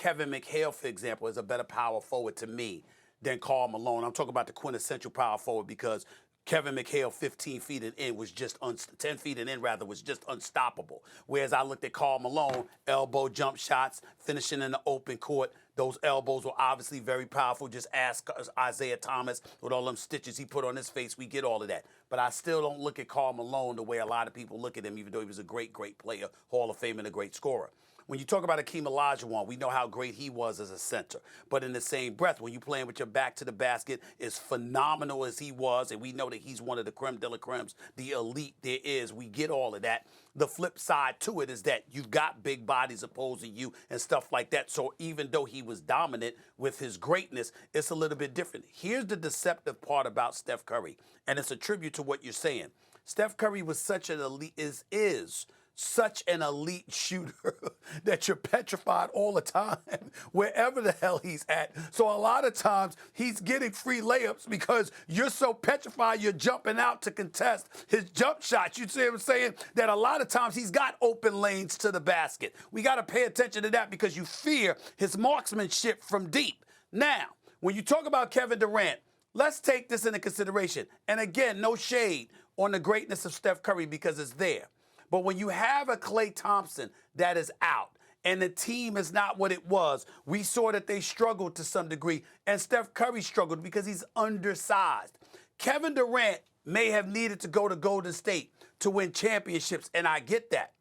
Kevin McHale, for example, is a better power forward to me than Karl Malone. I'm talking about the quintessential power forward because Kevin McHale, 15 feet and in, was just 10 feet and in rather was just unstoppable. Whereas I looked at Karl Malone, elbow jump shots, finishing in the open court. Those elbows were obviously very powerful. Just ask Isaiah Thomas with all them stitches he put on his face. We get all of that. But I still don't look at Karl Malone the way a lot of people look at him, even though he was a great, great player, Hall of Fame, and a great scorer. When you talk about Akeem Olajuwon, we know how great he was as a center. But in the same breath, when you're playing with your back to the basket, as phenomenal as he was, and we know that he's one of the creme de la cremes, the elite there is, we get all of that. The flip side to it is that you've got big bodies opposing you and stuff like that. So even though he was dominant with his greatness, it's a little bit different. Here's the deceptive part about Steph Curry, and it's a tribute to what you're saying. Steph Curry was such an elite, is such an elite shooter that you're petrified all the time, wherever the hell he's at. So a lot of times he's getting free layups because you're so petrified you're jumping out to contest his jump shots. You see what I'm saying? That a lot of times he's got open lanes to the basket. We got to pay attention to that because you fear his marksmanship from deep. Now, when you talk about Kevin Durant, let's take this into consideration. And again, no shade on the greatness of Steph Curry because it's there. But when you have a Klay Thompson that is out and the team is not what it was, we saw that they struggled to some degree, and Steph Curry struggled because he's undersized. Kevin Durant may have needed to go to Golden State to win championships, and I get that.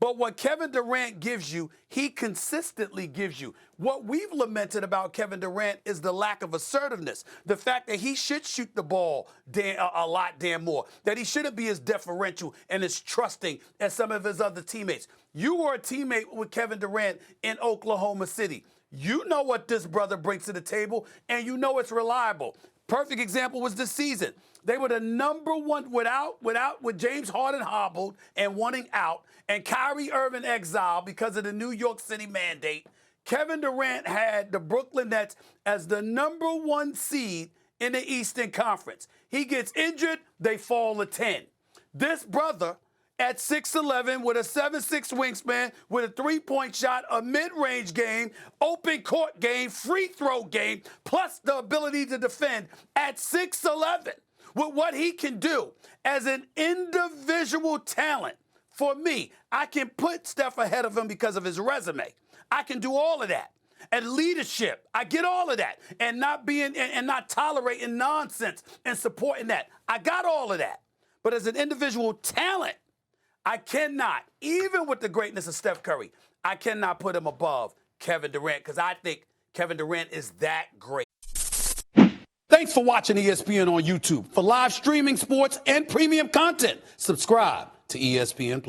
But what Kevin Durant gives you, he consistently gives you. What we've lamented about Kevin Durant is the lack of assertiveness. The fact that he should shoot the ball a lot more. That he shouldn't be as deferential and as trusting as some of his other teammates. You were a teammate with Kevin Durant in Oklahoma City. You know what this brother brings to the table, and you know it's reliable. Perfect example was this season. They were the number one with James Harden hobbled and wanting out, and Kyrie Irving exiled because of the New York City mandate. Kevin Durant had the Brooklyn Nets as the number one seed in the Eastern Conference. He gets injured, they fall to 10. This brother at 6'11", with a 7'6" wingspan, with a three-point shot, a mid-range game, open court game, free throw game, plus the ability to defend at 6'11", with what he can do as an individual talent. For me, I can put Steph ahead of him because of his resume. I can do all of that. And leadership, I get all of that. And not tolerating nonsense and supporting that. I got all of that. But as an individual talent, I cannot, even with the greatness of Steph Curry, I cannot put him above Kevin Durant because I think Kevin Durant is that great. Thanks for watching ESPN on YouTube. For live streaming, sports, and premium content, subscribe to ESPN+.